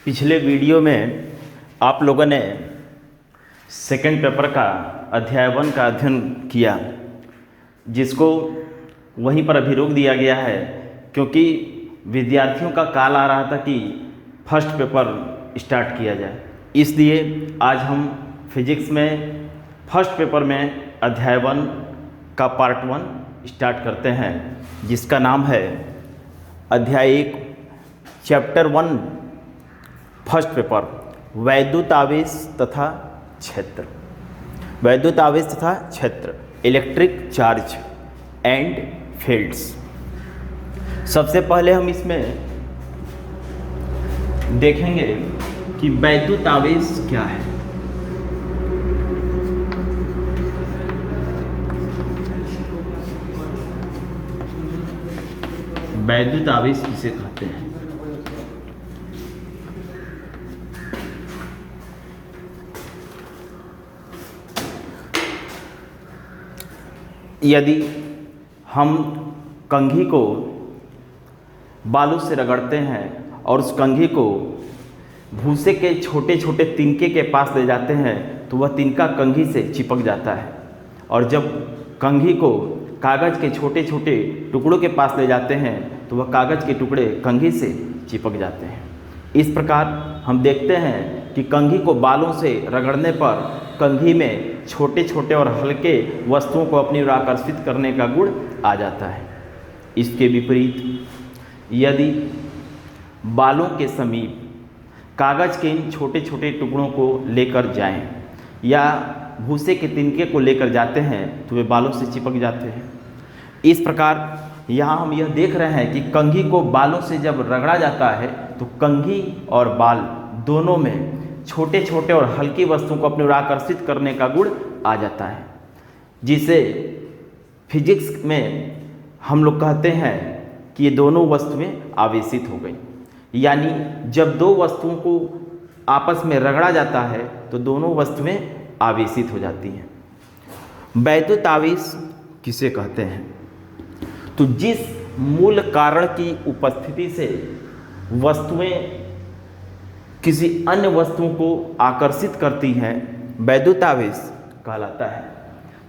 पिछले वीडियो में आप लोगों ने सेकंड पेपर का अध्याय 1 का अध्ययन किया, जिसको वहीं पर अभी रोक दिया गया है क्योंकि विद्यार्थियों का कॉल आ रहा था कि फर्स्ट पेपर स्टार्ट किया जाए। इसलिए आज हम फिजिक्स में फर्स्ट पेपर में अध्याय 1 का पार्ट 1 स्टार्ट करते हैं, जिसका नाम है अध्याय 1 चैप्टर 1 फर्स्ट पेपर वैद्युत आवेश तथा क्षेत्र। वैद्युत आवेश तथा क्षेत्र, इलेक्ट्रिक चार्ज एंड फील्ड्स। सबसे पहले हम इसमें देखेंगे कि वैद्युत आवेश क्या है। वैद्युत आवेश किसे कहते हैं? यदि हम कंघी को बालू से रगड़ते हैं और उस कंघी को भूसे के छोटे छोटे तिनके के पास ले जाते हैं तो वह तिनका कंघी से चिपक जाता है, और जब कंघी को कागज़ के छोटे छोटे टुकड़ों के पास ले जाते हैं तो वह कागज़ के टुकड़े कंघी से चिपक जाते हैं। इस प्रकार हम देखते हैं कि कंघी को बालों से रगड़ने पर कंघी में छोटे छोटे और हल्के वस्तुओं को अपनी ओर आकर्षित करने का गुण आ जाता है। इसके विपरीत यदि बालों के समीप कागज़ के इन छोटे छोटे टुकड़ों को लेकर जाएं या भूसे के तिनके को लेकर जाते हैं तो वे बालों से चिपक जाते हैं। इस प्रकार यहाँ हम यह देख रहे हैं कि कंघी को बालों से जब रगड़ा जाता है तो कंघी और बाल दोनों में छोटे छोटे और हल्की वस्तुओं को अपनी ओर आकर्षित करने का गुण आ जाता है, जिसे फिजिक्स में हम लोग कहते हैं कि ये दोनों वस्तुएं आवेशित हो गई। यानी जब दो वस्तुओं को आपस में रगड़ा जाता है तो दोनों वस्तुएं आवेशित हो जाती हैं। वैद्युत आवेश किसे कहते हैं? तो जिस मूल कारण की उपस्थिति से वस्तुएं किसी अन्य वस्तुओं को आकर्षित करती हैं, वैद्युत आवेश कहलाता है।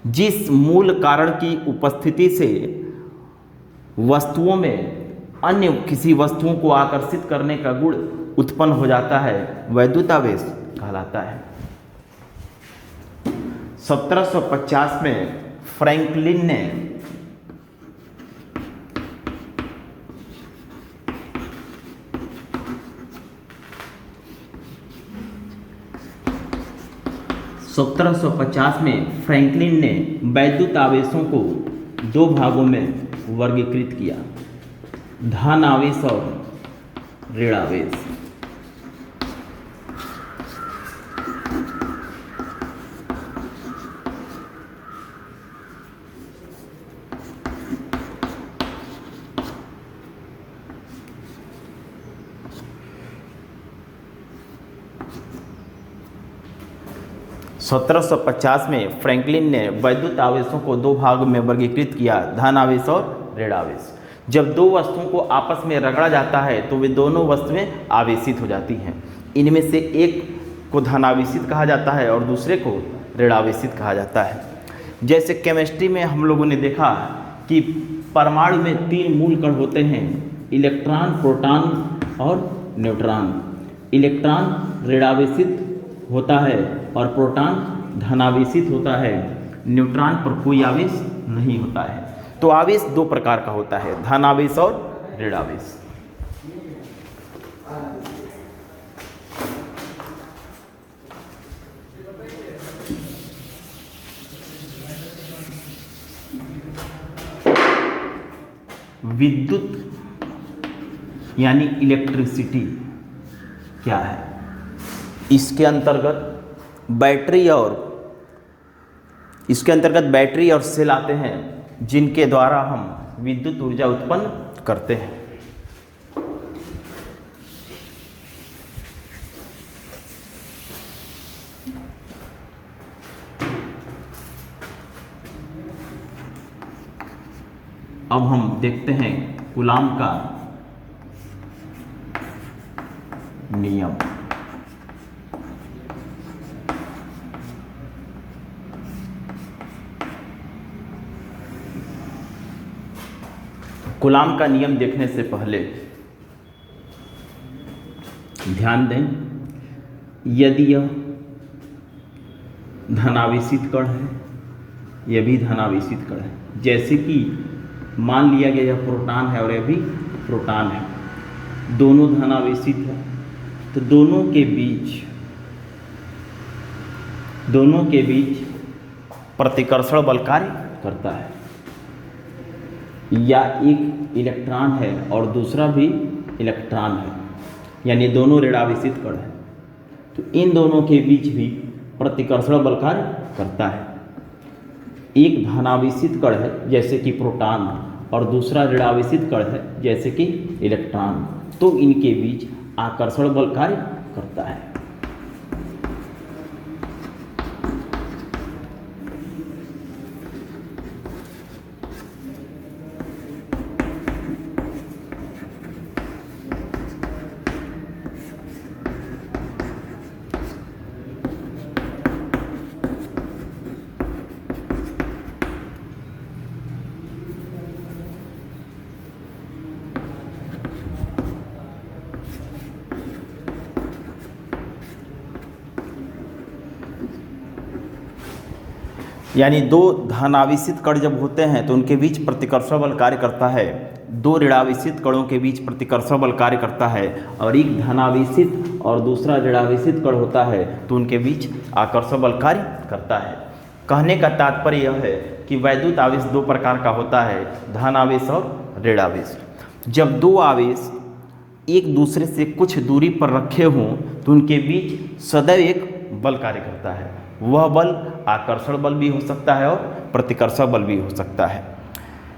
जिस मूल कारण की उपस्थिति से वस्तुओं में अन्य किसी वस्तुओं को आकर्षित करने का गुण उत्पन्न हो जाता है, वैद्युत आवेश कहलाता है। 1750 में फ्रैंकलिन ने वैद्युत आवेशों को दो भागों में वर्गीकृत किया, धन आवेश और ऋण आवेश। सत्रह में फ्रैंकलिन ने वैद्युत आवेशों को दो भागों में वर्गीकृत किया, धन आवेश और ऋण आवेश। जब दो वस्तुओं को आपस में रगड़ा जाता है तो वे दोनों वस्तुएं आवेशित हो जाती हैं। इनमें से एक को धनावेशित कहा जाता है और दूसरे को ऋणावेशित कहा जाता है। जैसे केमिस्ट्री में हम लोगों ने देखा कि परमाणु में 3 मूल कण होते हैं, इलेक्ट्रॉन, प्रोटॉन और न्यूट्रॉन। इलेक्ट्रॉन ऋणावेशित होता है और प्रोटॉन धनावेशित होता है। न्यूट्रॉन पर कोई आवेश नहीं होता है। तो आवेश दो प्रकार का होता है, धनावेश और ऋणावेश। विद्युत यानी इलेक्ट्रिसिटी क्या है? इसके अंतर्गत बैटरी और सेल आते हैं, जिनके द्वारा हम विद्युत ऊर्जा उत्पन्न करते हैं। अब हम देखते हैं कूलाम का नियम। कूलाम का नियम देखने से पहले ध्यान दें, यदि यह धनावेशित कण है, यह भी धनावेशित कण है, जैसे कि मान लिया गया यह प्रोटॉन है और यह भी प्रोटॉन है, दोनों धनावेशित है, तो दोनों के बीच प्रतिकर्षण बल कार्य करता है। या एक इलेक्ट्रॉन है और दूसरा भी इलेक्ट्रॉन है, यानी दोनों ऋणावेशित कण है, तो इन दोनों के बीच भी प्रतिकर्षण बल कार्य करता है। एक धनावेशित कण है जैसे कि प्रोटॉन और दूसरा ऋणावेशित कण है जैसे कि इलेक्ट्रॉन, तो इनके बीच आकर्षण बल कार्य करता है। यानी दो धनावेशित कण जब होते हैं तो उनके बीच प्रतिकर्षण बल कार्य करता है, दो ऋणावेशित कणों के बीच प्रतिकर्षण बल कार्य करता है, और एक धनावेशित और दूसरा ऋणावेशित कण होता है तो उनके बीच आकर्षण बल कार्य करता है। कहने का तात्पर्य यह है कि वैद्युत आवेश दो प्रकार का होता है, धन आवेश और ऋण आवेश। जब दो आवेश एक दूसरे से कुछ दूरी पर रखे हों तो उनके बीच सदैव एक बल कार्य करता है। वह बल आकर्षण बल भी हो सकता है और प्रतिकर्षण बल भी हो सकता है।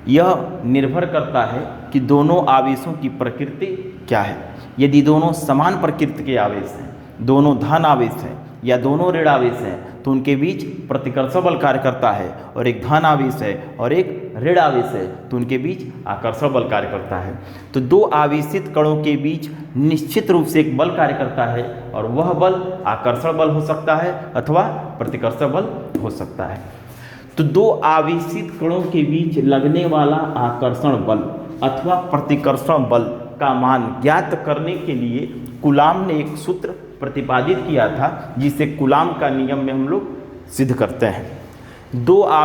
यह निर्भर करता है कि दोनों आवेशों की प्रकृति क्या है। यदि दोनों समान प्रकृति के आवेश हैं, दोनों धन आवेश हैं या दोनों ऋण आवेश हैं, तो उनके बीच प्रतिकर्षण बल कार्य करता है, और एक धन आवेश है और एक ऋण आवेश है तो उनके बीच आकर्षण बल कार्य करता है। तो दो आवेशित कणों के बीच निश्चित रूप से एक बल कार्य करता है, और वह बल आकर्षण बल हो सकता है अथवा प्रतिकर्षण बल हो सकता है। तो दो आवेशित कणों के बीच लगने वाला आकर्षण बल अथवा प्रतिकर्षण बल का मान ज्ञात करने के लिए कूलाम ने एक सूत्र प्रतिपादित किया था, जिसे कूलाम का नियम में हम लोग सिद्ध करते हैं।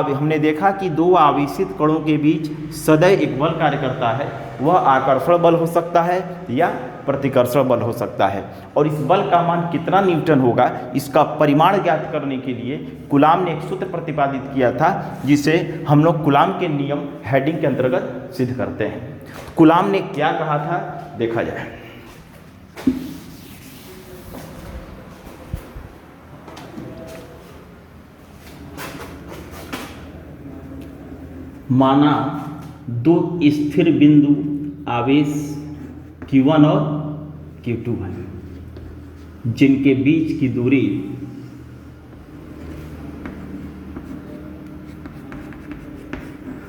हमने देखा कि दो आवेशित कणों के बीच सदैव एक बल कार्य करता है, वह आकर्षण बल हो सकता है या प्रतिकर्षण बल हो सकता है, और इस बल का मान कितना न्यूटन होगा इसका परिमाण ज्ञात करने के लिए कूलाम ने एक सूत्र प्रतिपादित किया था, जिसे हम लोग कूलाम के नियम हेडिंग के अंतर्गत सिद्ध करते हैं। कूलाम ने क्या कहा था देखा जाए। माना दो स्थिर बिंदु आवेश Q1 और Q2 है, जिनके बीच की दूरी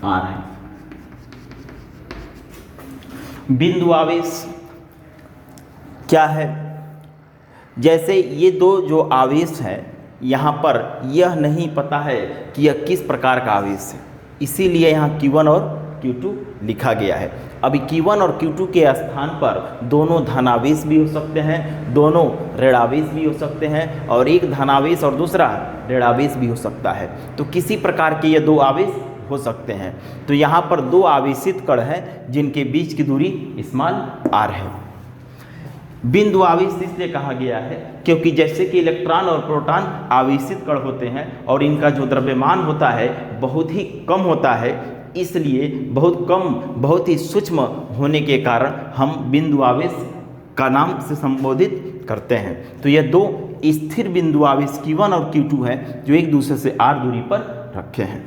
R है। बिंदु आवेश क्या है? जैसे ये दो जो आवेश है, यहाँ पर यह नहीं पता है कि यह किस प्रकार का आवेश है, इसीलिए यहाँ Q1 और Q2 लिखा गया है। अभी Q1 और Q2 के स्थान पर दोनों धनावेश भी हो सकते हैं, दोनों ऋणावेश भी हो सकते हैं, और एक धनावेश और दूसरा ऋणावेश भी हो सकता है। तो किसी प्रकार के ये दो आवेश हो सकते हैं। तो यहाँ पर दो आवेशित कण हैं जिनके बीच की दूरी स्मॉल r है। बिंदु आवेश इसलिए कहा गया है क्योंकि जैसे कि इलेक्ट्रॉन और प्रोटॉन आवेशित कण होते हैं और इनका जो द्रव्यमान होता है बहुत ही कम होता है, इसलिए बहुत ही सूक्ष्म होने के कारण हम बिंदु आवेश का नाम से संबोधित करते हैं। तो यह दो स्थिर बिंदु आवेश Q1 और Q2 है जो एक दूसरे से r दूरी पर रखे हैं।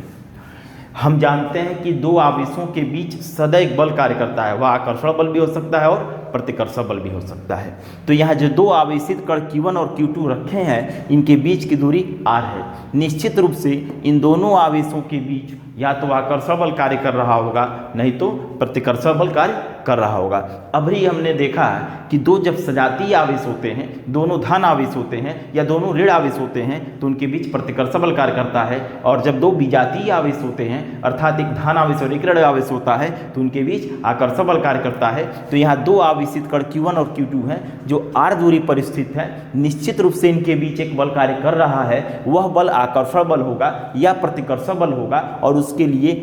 हम जानते हैं कि दो आवेशों के बीच सदैव बल कार्य करता है, वह आकर्षण बल भी हो सकता है और प्रतिकर्षण बल भी हो सकता है। तो यहाँ जो दो आवेशित कण Q1 और Q2 रखे हैं, इनके बीच की दूरी r है। निश्चित रूप से इन दोनों आवेशों के बीच या तो आकर्षण बल कार्य कर रहा होगा, नहीं तो प्रतिकर्षण बल कार्य कर रहा होगा। अभी हमने देखा कि दो जब सजातीय आवेश होते हैं, दोनों धन आवेश होते हैं या दोनों ऋण आवेश होते हैं तो उनके बीच प्रतिकर्षण बल कार्य करता है। और जब दो विजातीय आवेश होते हैं अर्थात एक धन आवेश और एक ऋण आवेश होता है तो उनके बीच आकर्षण बल कार्य करता है। तो यहाँ दो आवेशित कण Q1 और Q2 हैं जो r दूरी पर स्थित है। निश्चित रूप से इनके बीच एक बल कार्य कर रहा है, वह बल आकर्षण बल होगा या प्रतिकर्षण बल होगा। और उसके लिए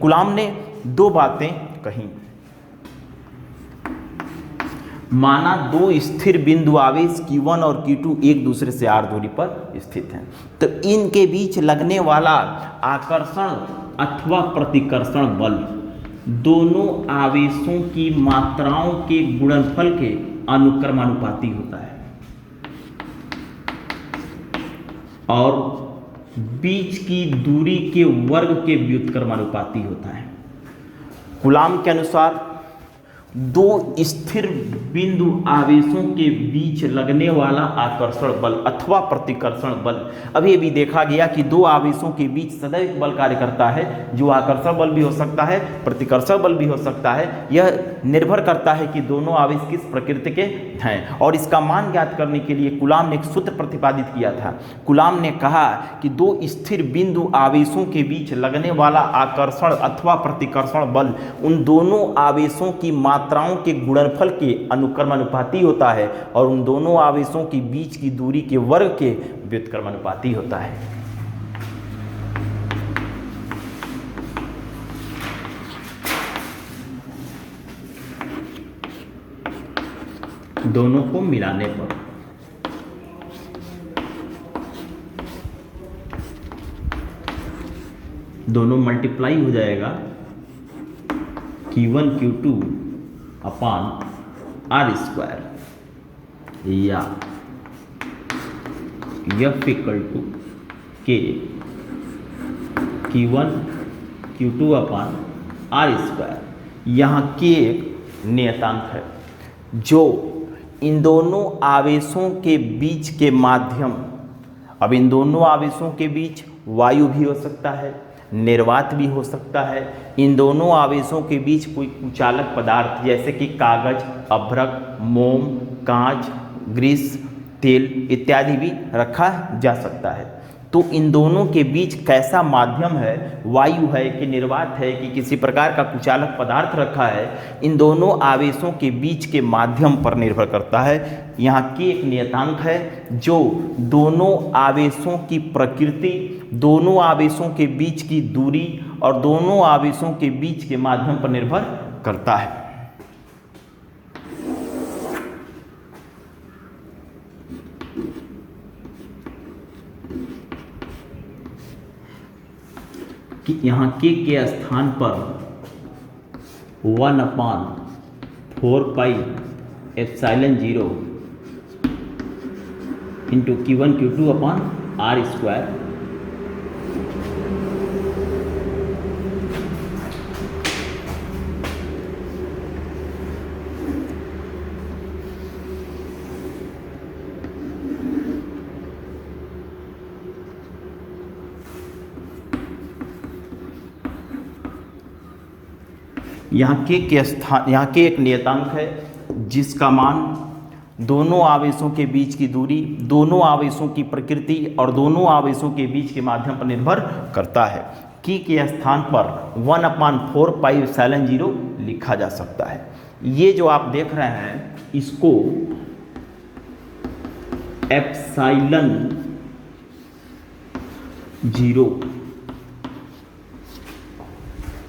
कूलाम ने दो बातें कही। माना दो स्थिर बिंदु आवेश Q1 और Q2 एक दूसरे से r दूरी पर स्थित हैं, तो इनके बीच लगने वाला आकर्षण अथवा प्रतिकर्षण बल दोनों आवेशों की मात्राओं के गुणनफल के अनुक्रमानुपाती होता है और बीच की दूरी के वर्ग के व्युत्क्रमानुपाती होता है। कूलाम के अनुसार दो स्थिर बिंदु आवेशों के बीच लगने वाला आकर्षण बल अथवा प्रतिकर्षण बल, अभी देखा गया कि दो आवेशों के बीच सदैव बल कार्य करता है जो आकर्षण बल भी हो सकता है, प्रतिकर्षण बल भी हो सकता है। यह निर्भर करता है कि दोनों आवेश किस प्रकृति के हैं। और इसका मान ज्ञात करने के लिए कूलाम ने एक सूत्र प्रतिपादित किया था। कूलाम ने कहा कि दो स्थिर बिंदु आवेशों के बीच लगने वाला आकर्षण अथवा प्रतिकर्षण बल उन दोनों आवेशों की मात्राओं के गुणनफल के अनुक्रमानुपाती होता है और उन दोनों आवेशों के बीच की दूरी के वर्ग के व्युत्क्रमानुपाती होता है। दोनों को मिलाने पर दोनों मल्टीप्लाई हो जाएगा Q1 Q2 अपान r² या F equal to K Q1 Q2 upon r²। यहाँ K एक नियतांक है जो इन दोनों आवेशों के बीच के माध्यम, अब इन दोनों आवेशों के बीच वायु भी हो सकता है, निर्वात भी हो सकता है। इन दोनों आवेशों के बीच कोई कुचालक पदार्थ जैसे कि कागज, अभ्रक, मोम, कांच, ग्रीस, तेल इत्यादि भी रखा जा सकता है। तो इन दोनों के बीच कैसा माध्यम है, वायु है कि निर्वात है कि किसी प्रकार का कुचालक पदार्थ रखा है, इन दोनों आवेशों के बीच के माध्यम पर निर्भर करता है। यहाँ की एक नियतांक है जो दोनों आवेशों की प्रकृति, दोनों आवेशों के बीच की दूरी और दोनों आवेशों के बीच के माध्यम पर निर्भर करता है। कि यहाँ के स्थान पर 1/4πε0 into Q1 Q2 upon r²। यहाँ के स्थान, यहाँ के एक नियतांक है जिसका मान दोनों आवेशों के बीच की दूरी, दोनों आवेशों की प्रकृति और दोनों आवेशों के बीच के माध्यम पर निर्भर करता है। की के स्थान पर 1/4πε0 लिखा जा सकता है। ये जो आप देख रहे हैं इसको एप्सिलॉन 0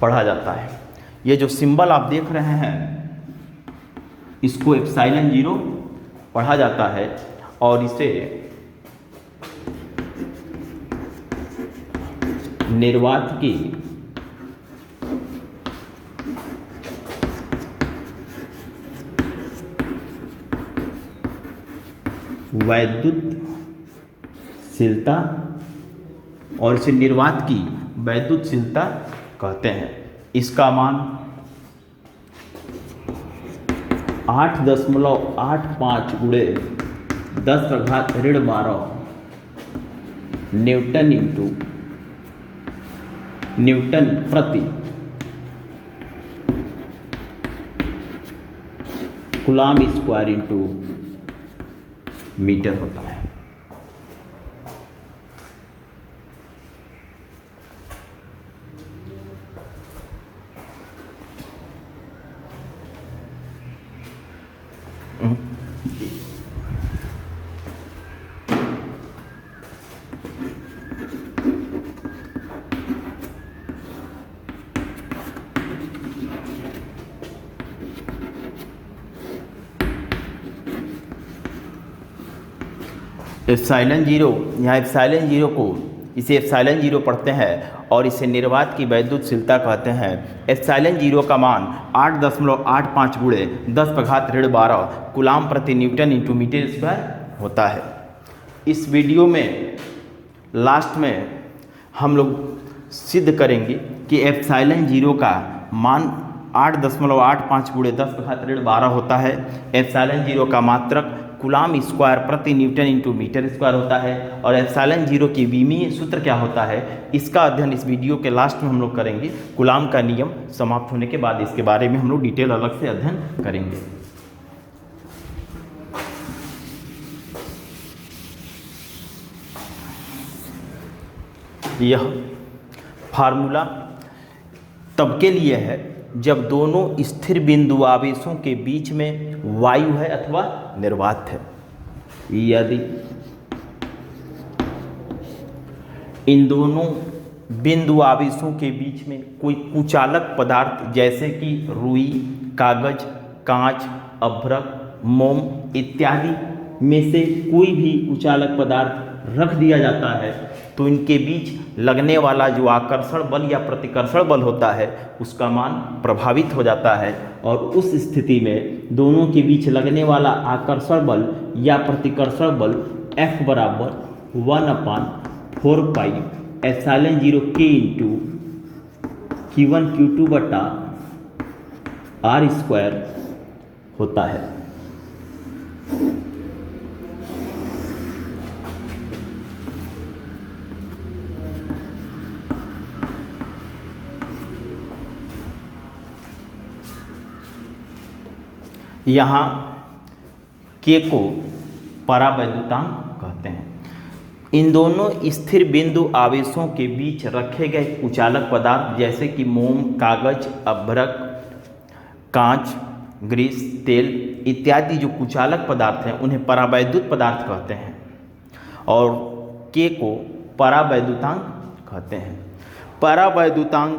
पढ़ा जाता है। ये जो सिंबल आप देख रहे हैं इसको एप्सिलॉन 0 पढ़ा जाता है और इसे निर्वात की वैद्युतशीलता और इसे निर्वात की वैद्युतशीलता कहते हैं। इसका मान 8.85 गुणे 10⁻⁻12 न्यूटन प्रति कूलाम स्क्वायर इंटू मीटर होता है। एप्सिलॉन जीरो, यहाँ एप्सिलॉन जीरो को इसे एप्सिलॉन जीरो पढ़ते हैं और इसे निर्वात की वैद्युतशीलता कहते हैं। एप्सिलॉन जीरो का मान 8.85 गुणे 10⁻12 कूलाम प्रति न्यूटन इंटू मीटर स्क्वायर होता है। इस वीडियो में लास्ट में हम लोग सिद्ध करेंगे कि एप्सिलॉन जीरो का मान 8.85 गुणे 10⁻12 होता है। एप्सिलॉन जीरो का मात्रक कूलाम स्क्वायर प्रति न्यूटन इंटू मीटर स्क्वायर होता है और एप्सिलॉन जीरो की विमीय सूत्र क्या होता है, इसका अध्ययन इस वीडियो के लास्ट में हम लोग करेंगे। कूलाम का नियम समाप्त होने के बाद इसके बारे में हम लोग डिटेल अलग से अध्ययन करेंगे। यह फार्मूला तब के लिए है जब दोनों स्थिर बिंदु आवेशों के बीच में वायु है अथवा निर्वात है। यदि इन दोनों बिंदु आवेशों के बीच में कोई कुचालक पदार्थ जैसे कि रुई, कागज, कांच, अभ्रक, मोम इत्यादि में से कोई भी कुचालक पदार्थ रख दिया जाता है तो इनके बीच लगने वाला जो आकर्षण बल या प्रतिकर्षण बल होता है उसका मान प्रभावित हो जाता है और उस स्थिति में दोनों के बीच लगने वाला आकर्षण बल या प्रतिकर्षण बल F बराबर 1/4 pi epsilon zero K into Q1 Q2 बटा R स्क्वायर होता है। यहाँ K को परावैद्युतांक कहते हैं। इन दोनों स्थिर बिंदु आवेशों के बीच रखे गए कुचालक पदार्थ जैसे कि मोम, कागज, अभ्रक, कांच, ग्रीस, तेल इत्यादि जो कुचालक पदार्थ हैं उन्हें परावैद्युत पदार्थ कहते हैं और K को परावैद्युतांक कहते हैं। परावैद्युतांक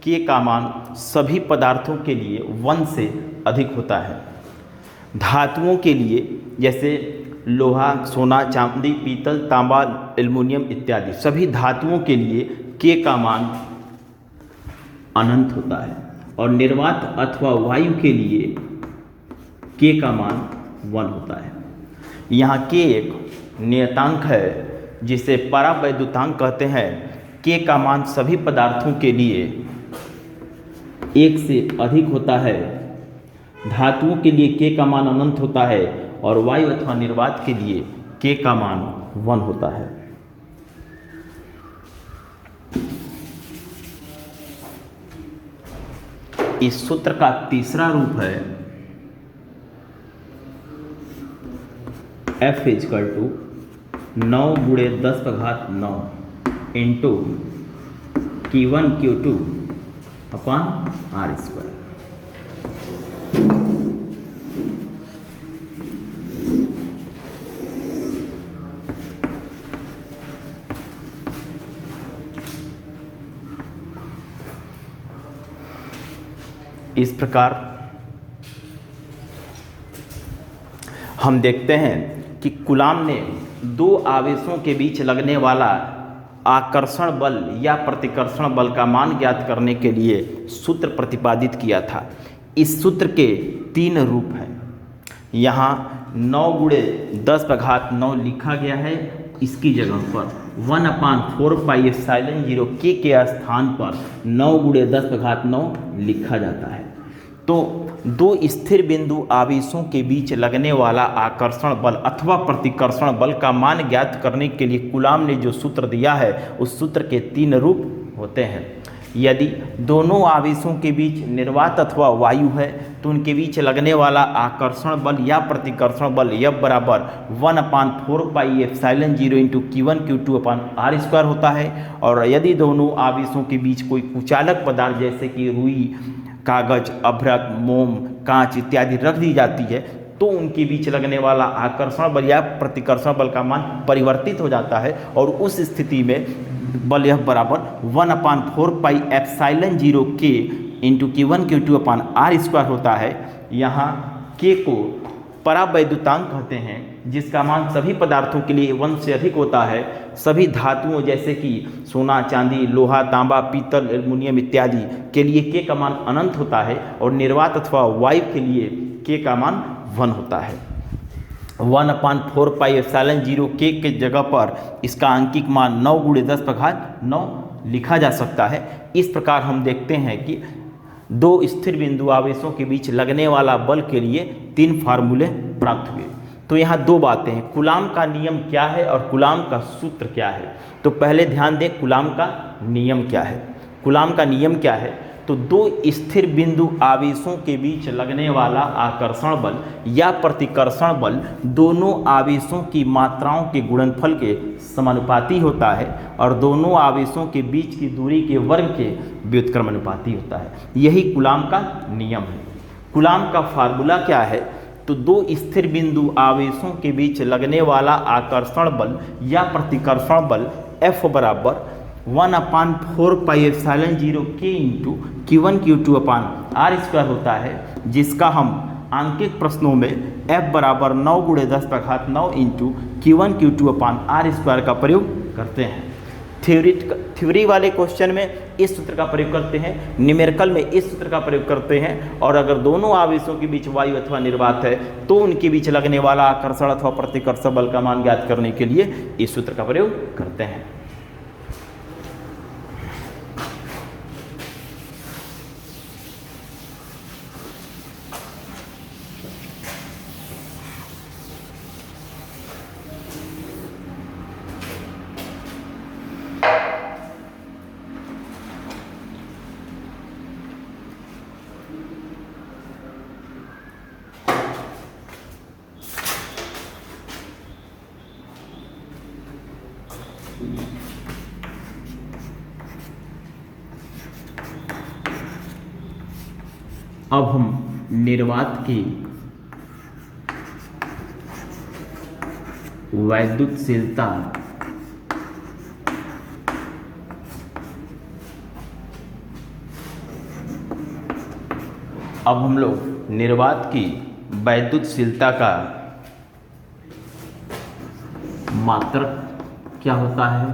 K का मान सभी पदार्थों के लिए 1 से अधिक होता है। धातुओं के लिए जैसे लोहा, सोना, चांदी, पीतल, तांबा, एल्युमिनियम इत्यादि सभी धातुओं के लिए K का मान अनंत होता है और निर्वात अथवा वायु के लिए K का मान 1 होता है। यहाँ K एक नियतांक है जिसे परावैद्युतांक कहते हैं। K का मान सभी पदार्थों के लिए 1 से अधिक होता है। धातुओं के लिए K का मान अनंत होता है और वायु अथवा निर्वात के लिए K का मान 1 होता है। इस सूत्र का तीसरा रूप है F इक्वल टू 9 गुणे 10⁻9 into Q1 Q2 upon R square. इस प्रकार हम देखते हैं कि कूलाम ने दो आवेशों के बीच लगने वाला आकर्षण बल या प्रतिकर्षण बल का मान ज्ञात करने के लिए सूत्र प्रतिपादित किया था। इस सूत्र के 3 रूप हैं। यहाँ 9 गुणे 10⁻9 लिखा गया है, इसकी जगह पर 1/4 पाई एप्सिलॉन जीरो K के स्थान पर 9 गुणे 10⁻9 लिखा जाता है। तो दो स्थिर बिंदु आवेशों के बीच लगने वाला आकर्षण बल अथवा प्रतिकर्षण बल का मान ज्ञात करने के लिए कूलाम ने जो सूत्र दिया है उस सूत्र के 3 रूप होते हैं। यदि दोनों आवेशों के बीच निर्वात अथवा वायु है तो उनके बीच लगने वाला आकर्षण बल या प्रतिकर्षण बल F बराबर 1/4πε0 इंटू Q1Q2/r² होता है। और यदि दोनों आवेशों के बीच कोई कुचालक पदार्थ जैसे कि रुई, कागज, अभ्रक, मोम, कांच इत्यादि रख दी जाती है तो उनके बीच लगने वाला आकर्षण बल या प्रतिकर्षण बल का मान परिवर्तित हो जाता है और उस स्थिति में बल F बराबर 1/4πε0 K इंटू Q1Q2/r² होता है। यहाँ K को परावैद्युतांक कहते हैं जिसका मान सभी पदार्थों के लिए 1 से अधिक होता है। सभी धातुओं जैसे कि सोना, चांदी, लोहा, तांबा, पीतल, एल्युमिनियम इत्यादि के लिए K का मान अनंत होता है और निर्वात अथवा वायु के लिए K का मान 1 होता है। 1/4πε0 K के जगह पर इसका अंकिक मान 9 × 10⁹ लिखा जा सकता है। इस प्रकार हम देखते हैं कि दो स्थिर बिंदु आवेशों के बीच लगने वाला बल के लिए 3 फार्मूले प्राप्त हुए। तो यहाँ 2 बातें हैं, कूलाम का नियम क्या है और कूलाम का सूत्र क्या है। तो पहले ध्यान दें कूलाम का नियम क्या है। कूलाम का नियम क्या है, तो दो स्थिर बिंदु आवेशों के बीच लगने वाला आकर्षण बल या प्रतिकर्षण बल दोनों आवेशों की मात्राओं के गुणनफल के समानुपाती होता है और दोनों आवेशों के बीच की दूरी के वर्ग के व्युत्क्रमानुपाती होता है। यही कूलाम का नियम है। कूलाम का फार्मूला क्या है, तो दो स्थिर बिंदु आवेशों के बीच लगने वाला आकर्षण बल या प्रतिकर्षण बल F बराबर 1/4πε0 K इंटू Q1Q2/r² होता है, जिसका हम आंकिक प्रश्नों में F बराबर 9 × 10⁹ इंटू Q1Q2/r² का प्रयोग करते हैं। थ्योरी वाले क्वेश्चन में इस सूत्र का प्रयोग करते हैं, न्यूमेरिकल में इस सूत्र का प्रयोग करते हैं, और अगर दोनों आवेशों के बीच वायु अथवा निर्वात है तो उनके बीच लगने वाला आकर्षण अथवा प्रतिकर्षण बल का मान ज्ञात करने के लिए इस सूत्र का प्रयोग करते हैं। अब हम निर्वात की वैद्युतशीलता निर्वात की वैद्युतशीलता का मात्रक क्या होता है,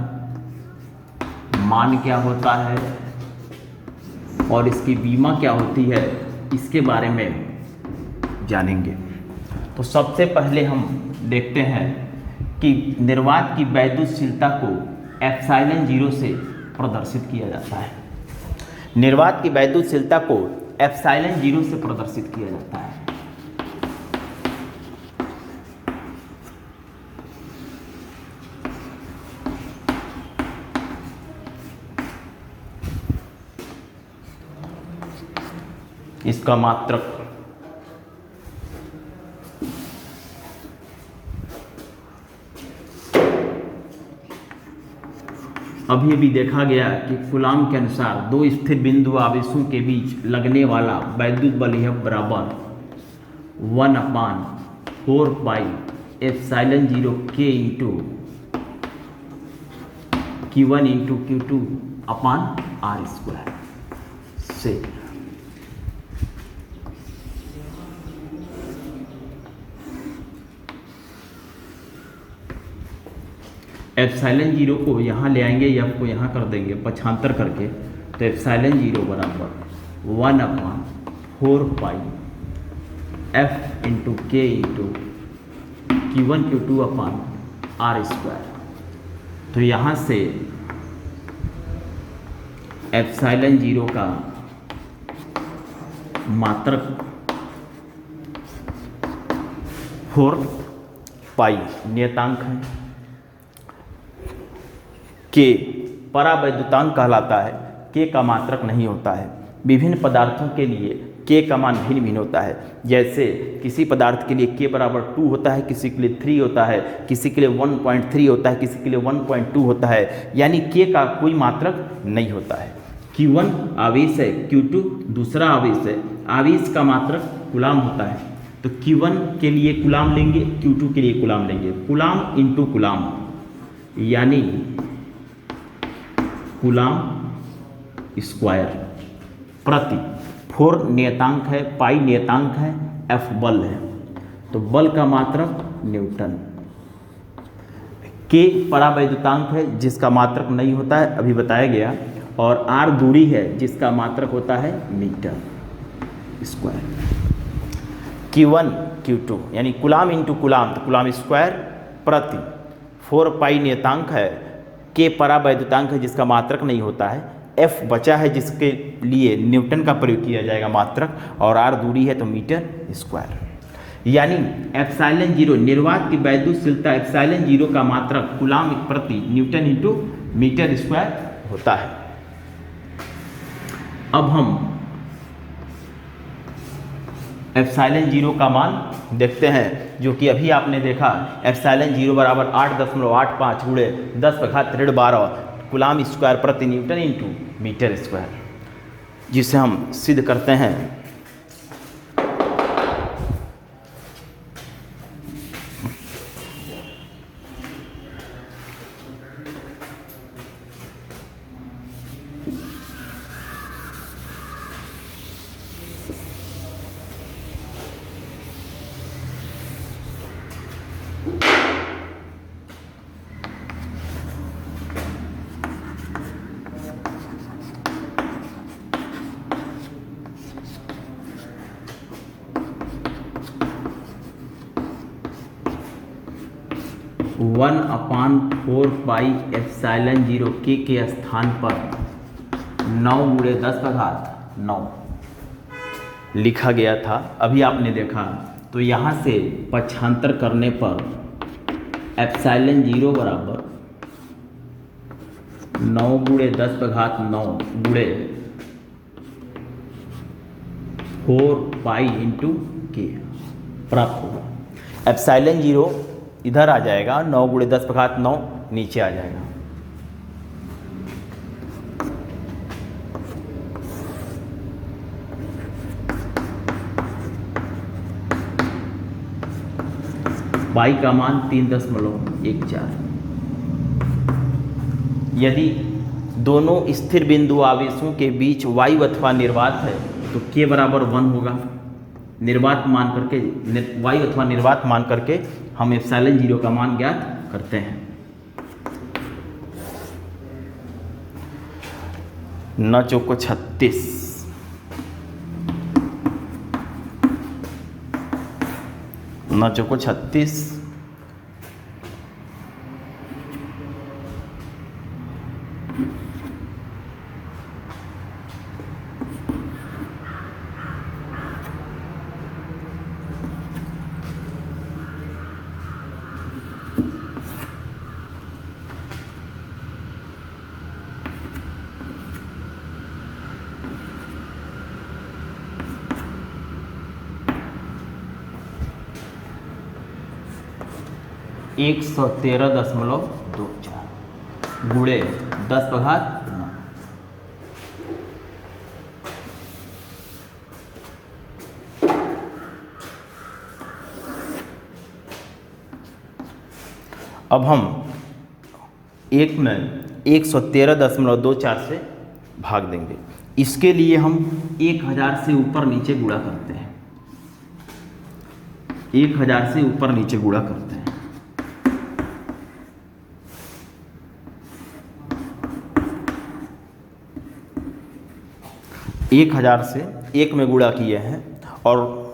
मान क्या होता है और इसकी बीमा क्या होती है, इसके बारे में जानेंगे। तो सबसे पहले हम देखते हैं कि निर्वात की वैद्युतशीलता को ε0 से प्रदर्शित किया जाता है। निर्वात की वैद्युतशीलता को ε0 से प्रदर्शित किया जाता है। इसका मात्रक अभी भी देखा गया कि कूलाम के अनुसार दो स्थिर बिंदु आवेशों के बीच लगने वाला वैद्युत बल F बराबर 1/4πε0 K into Q1 into Q2/r² से ε0 को यहाँ ले आएंगे, F को यहाँ कर देंगे पक्षांतर करके, तो ε0 बराबर 1/4π into K into Q1 Q2/r²। तो यहाँ से ε0 का मात्रक 4π नियतांक है, के परावैद्युतांक कहलाता है, के का मात्रक नहीं होता है। विभिन्न पदार्थों के लिए के का मान भिन्न भिन्न होता है। जैसे किसी पदार्थ के लिए के बराबर 2 होता है, किसी के लिए 3 होता है, किसी के लिए 1.3 होता है, किसी के लिए 1.2 होता है, यानी के का कोई मात्रक नहीं होता है। Q1 आवेश है, Q2 दूसरा आवेश है, आवेश का मात्रक कूलाम होता है। तो Q1 के लिए कूलाम लेंगे, Q2 के लिए कूलाम लेंगे, कूलाम इंटू कूलाम, यानी कूलाम स्क्वायर प्रति। 4 नियतांक है, पाई नियतांक है, F बल है, तो बल का मात्रक न्यूटन। K परावैद्युतांक है जिसका मात्रक नहीं होता है, अभी बताया गया, और R दूरी है जिसका मात्रक होता है मीटर स्क्वायर। Q1 Q2 यानी कूलाम इंटू कूलाम, तो कूलाम स्क्वायर प्रति। 4 पाई नियतांक है, K परावैद्युतांक है जिसका मात्रक नहीं होता है, F बचा है जिसके लिए न्यूटन का प्रयोग किया जाएगा मात्रक, और R दूरी है तो मीटर स्क्वायर। यानी एप्सिलॉन 0 निर्वात की वैद्युतशीलता एप्सिलॉन 0 का मात्रक कूलाम प्रति न्यूटन इंटू मीटर स्क्वायर होता है। अब हम एप्सिलॉन 0 का मान देखते हैं, जो कि अभी आपने देखा एप्सिलॉन 0 बराबर 8.85 गुणे 10⁻12 कूलाम स्क्वायर प्रति न्यूटन इंटू मीटर स्क्वायर, जिसे हम सिद्ध करते हैं। वन अपान 4 पाई एप्सिलॉन 0 के स्थान पर 9 गुणे 10⁻9 लिखा गया था, अभी आपने देखा। तो यहाँ से पक्षांतर करने पर एप्सिलॉन 0 बराबर 9 गुणे 10⁻9 गुणे 4 पाई इंटू के प्राप्त होगा। एप्सिलॉन 0 इधर आ जाएगा, 9 गुणे 10⁻9 नीचे आ जाएगा। पाई का मान 3.14। यदि दोनों स्थिर बिंदु आवेशों के बीच वायु अथवा निर्वात है तो के बराबर 1 होगा। निर्वात मान करके, वायु अथवा निर्वात मान करके हम एप्सिलॉन 0 का मान ज्ञात करते हैं। 9 चौको 36, 9 चौको 36, एक 113.24 गुणे 10⁻9। अब हम एक में 113.24 से भाग देंगे। इसके लिए हम 1000 से ऊपर नीचे गुणा करते हैं, 1000 से ऊपर नीचे गुणा करते हैं। 1000 से 1 में गुणा किए हैं, और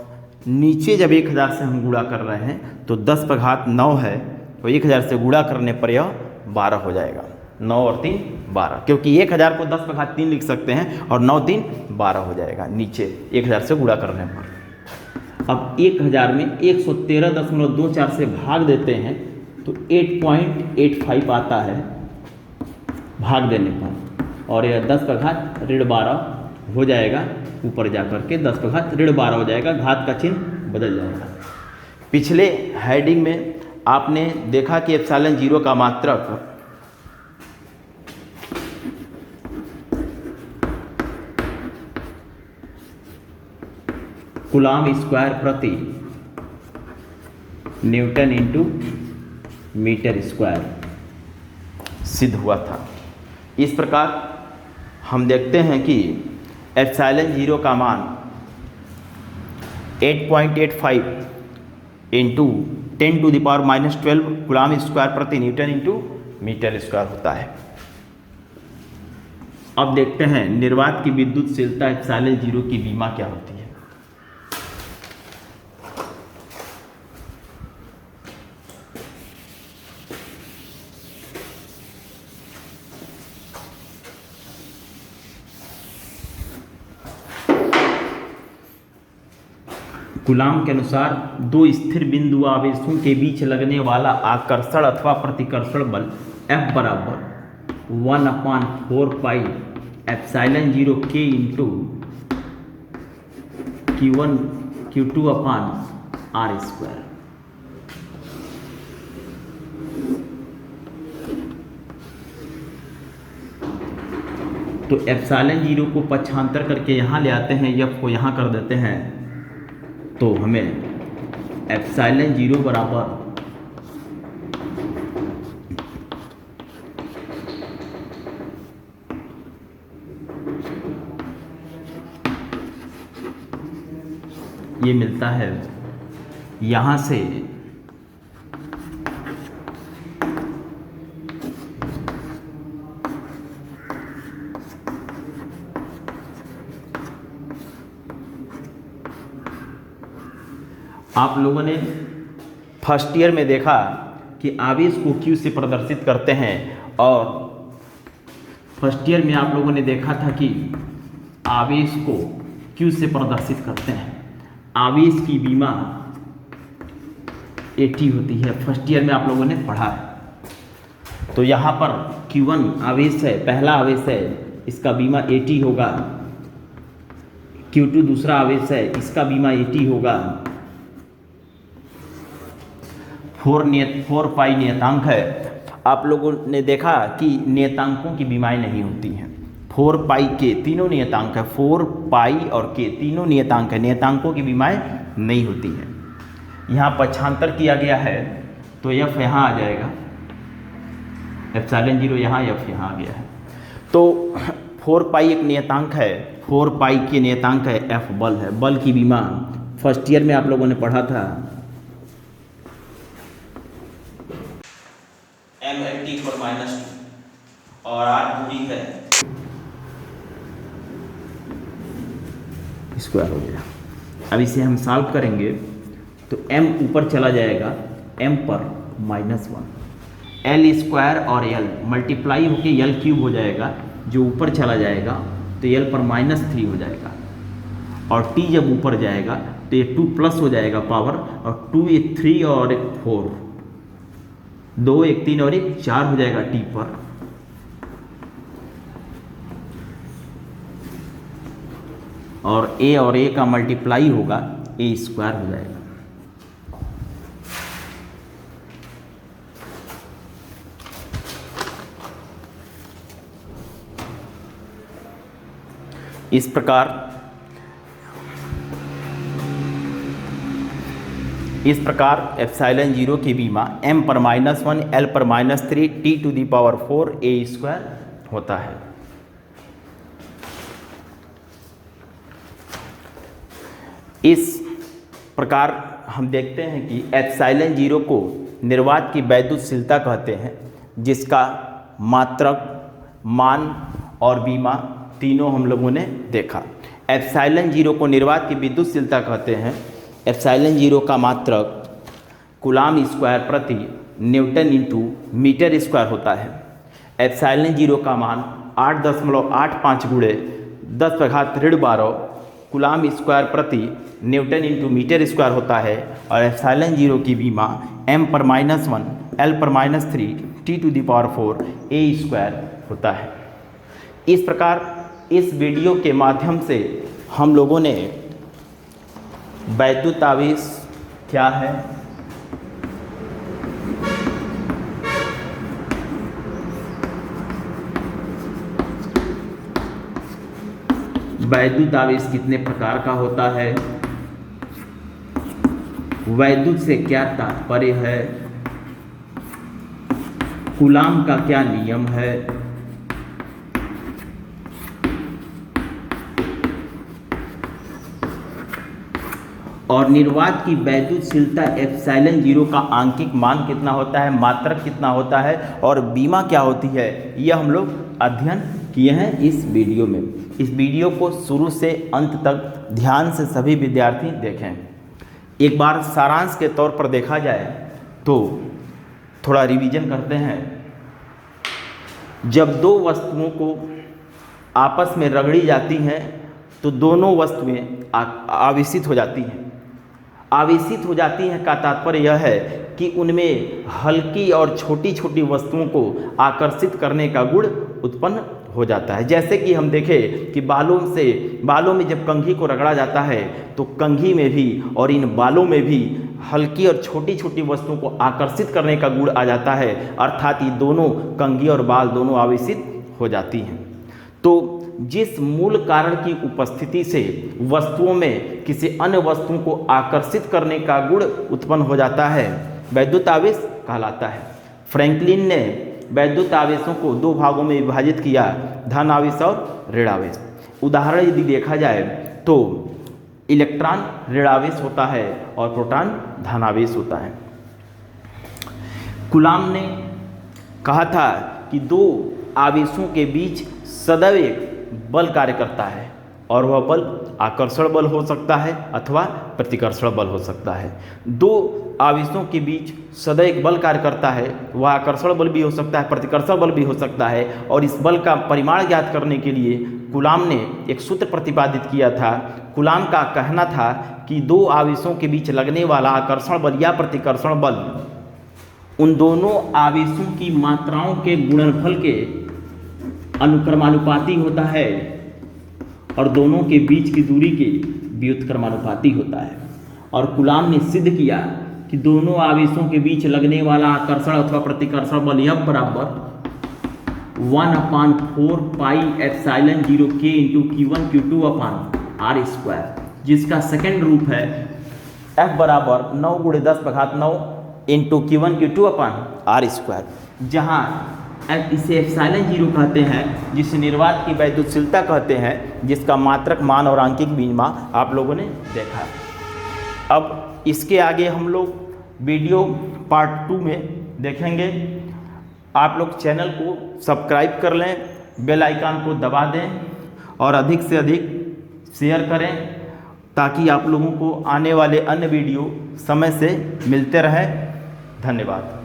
नीचे जब 1000 से हम गुणा कर रहे हैं तो 10⁻9 है, तो 1000 से गुणा करने पर यह 12 हो जाएगा। 9 और 3 12, क्योंकि 1000 को 10⁻3 लिख सकते हैं, और 9 3 12 हो जाएगा नीचे 1000 से गुणा करने पर। अब 1000 में 113.24 से भाग देते हैं तो 8.85 आता है भाग देने पर, और यह 10 का घात ऋण 12 हो जाएगा, ऊपर जा कर के 10 का घात ऋण 12 हो जाएगा, घात का चिन्ह बदल जाएगा। पिछले हेडिंग में आपने देखा कि एप्सिलॉन 0 का मात्रक कूलम्ब स्क्वायर प्रति न्यूटन इंटू मीटर स्क्वायर सिद्ध हुआ था। इस प्रकार हम देखते हैं कि एप्सिलॉन 0 का मान 8.85 इंटू 10⁻⁻12 कूलम्ब स्क्वायर प्रति न्यूटन इंटू मीटर स्क्वायर होता है। अब देखते हैं निर्वात की विद्युतशीलता एप्सिलॉन 0 की बीमा क्या होती है। कूलम्ब के अनुसार दो स्थिर बिंदु आवेशों के बीच लगने वाला आकर्षण अथवा प्रतिकर्षण बल F बराबर 1/4 pi epsilon 0 K into Q1 Q2 अपान R स्क्वायर। तो एप्सिलॉन 0 को पक्षांतर करके यहाँ ले आते हैं, F को यहाँ कर देते हैं, तो हमें एप्सिलॉन 0 बराबर ये मिलता है यहाँ से आप लोगों ने फर्स्ट ईयर में देखा कि आवेश को Q से प्रदर्शित करते हैं, और फर्स्ट ईयर में आप लोगों ने देखा था कि आवेश को Q से प्रदर्शित करते हैं। आवेश की बीमा AT होती है, फर्स्ट ईयर में आप लोगों ने पढ़ा है। तो यहाँ पर Q1 आवेश है, पहला आवेश है, इसका बीमा AT होगा। Q2 दूसरा आवेश है, इसका बीमा AT होगा। 4 पाई नियतांक है। आप लोगों ने देखा कि नियतांकों की बीमाएं नहीं होती हैं। 4 पाई के तीनों नियतांक है, 4 पाई और के तीनों नियतांक है, नियतांकों की बीमाएं नहीं होती हैं। यहाँ पक्षांतर किया गया है तो F यहाँ आ जाएगा, एप्सिलॉन 0 यहाँ, F यहाँ आ गया है। तो 4 पाई एक नियतांक है, 4 पाई के नियतांक है, F बल है। बल की बीमा फर्स्ट ईयर में आप लोगों ने पढ़ा था, mLT पर -2 और R दूरी है स्क्वायर हो गया। अब इसे हम सॉल्व करेंगे तो m ऊपर चला जाएगा, m पर -1, L स्क्वायर और L मल्टीप्लाई होके L क्यूब हो जाएगा, जो ऊपर चला जाएगा तो L पर -3 हो जाएगा, और T जब ऊपर जाएगा तो ये 2 प्लस हो जाएगा पावर, और 2 एक 3 और एक 4, 2 एक 3 और एक 4 हो जाएगा T पर। और A का मल्टीप्लाई होगा, A स्क्वायर हो जाएगा। इस प्रकार एप्सिलॉन 0 की बीमा m पर -1, L पर -3, T⁴ A स्क्वायर होता है। इस प्रकार हम देखते हैं कि एप्सिलॉन 0 को निर्वात की वैद्युतशीलता कहते हैं, जिसका मात्रक, मान और बीमा तीनों हम लोगों ने देखा। एप्सिलॉन 0 को निर्वात की विद्युतशीलता कहते हैं। एप्सिलॉन 0 का मात्रक कूलम्ब स्क्वायर प्रति न्यूटन इंटू मीटर स्क्वायर होता है। एप्सिलॉन 0 का मान 8.85 गुणे 10⁻12 कूलम्ब स्क्वायर प्रति न्यूटन इंटू मीटर स्क्वायर होता है। और एप्सिलॉन 0 की बीमा m पर -1, L पर -3, T⁴ A स्क्वायर होता है। इस प्रकार इस वीडियो के माध्यम से हम लोगों ने वैद्युत आवेश क्या है, वैद्युत आवेश कितने प्रकार का होता है, वैद्युत से क्या तात्पर्य है, कूलाम का क्या नियम है, और निर्वात की वैद्युतशीलता एप्सिलॉन 0 का आंकिक मान कितना होता है, मात्रक कितना होता है, और बीमा क्या होती है, यह हम लोग अध्ययन किए हैं इस वीडियो में। इस वीडियो को शुरू से अंत तक ध्यान से सभी विद्यार्थी देखें। एक बार सारांश के तौर पर देखा जाए तो थोड़ा रिवीजन करते हैं। जब दो वस्तुओं को आपस में रगड़ी जाती हैं तो दोनों वस्तुएं आवेशित हो जाती हैं। आवेशित हो जाती हैं का तात्पर्य यह है कि उनमें हल्की और छोटी छोटी वस्तुओं को आकर्षित करने का गुण उत्पन्न हो जाता है। जैसे कि हम देखें कि बालों में जब कंघी को रगड़ा जाता है तो कंघी में भी और इन बालों में भी हल्की और छोटी छोटी वस्तुओं को आकर्षित करने का गुण आ जाता है, अर्थात ये दोनों कंघी और बाल दोनों आवेशित हो जाती हैं। तो जिस मूल कारण की उपस्थिति से वस्तुओं में किसी अन्य वस्तु को आकर्षित करने का गुण उत्पन्न हो जाता है वैद्युत आवेश कहलाता है। फ्रैंकलिन ने वैद्युत आवेशों को दो भागों में विभाजित किया, धन आवेश और ऋण आवेश। उदाहरण यदि देखा जाए तो इलेक्ट्रॉन ऋण आवेश होता है और प्रोटॉन धन आवेश होता है। कूलाम ने कहा था कि दो आवेशों के बीच सदैव एक बल कार्य करता है और वह बल आकर्षण बल हो सकता है अथवा प्रतिकर्षण बल हो सकता है। दो आवेशों के बीच सदैव एक बल कार्य करता है, वह आकर्षण बल भी हो सकता है, प्रतिकर्षण बल भी हो सकता है। और इस बल का परिमाण ज्ञात करने के लिए कूलाम ने एक सूत्र प्रतिपादित किया था। कूलाम का कहना था कि दो आवेशों के बीच लगने वाला आकर्षण बल या प्रतिकर्षण बल उन दोनों आवेशों की मात्राओं के गुणनफल के अनुक्रमानुपाती होता है और दोनों के बीच की दूरी के व्युत्क्रमानुपाती होता है। और कूलाम ने सिद्ध किया कि दोनों आवेशों के बीच लगने वाला आकर्षण अथवा प्रतिकर्षण बल F बराबर 1/4 pi epsilon 0 K into Q1 Q2 अपान R स्क्वायर, जिसका सेकेंड रूप है F बराबर 9 × 10⁹ इंटू Q1 Q2 अपान R स्क्वायर, जहाँ इसे एप्सिलॉन 0 कहते हैं, जिसे निर्वात की वैद्युतशीलता कहते हैं, जिसका मात्रक मान और आंकिक बीमा आप लोगों ने देखा। अब इसके आगे हम लोग वीडियो पार्ट 2 में देखेंगे। आप लोग चैनल को सब्सक्राइब कर लें, बेल आइकन को दबा दें और अधिक से अधिक शेयर करें ताकि आप लोगों को आने वाले अन्य वीडियो समय से मिलते रहें। धन्यवाद।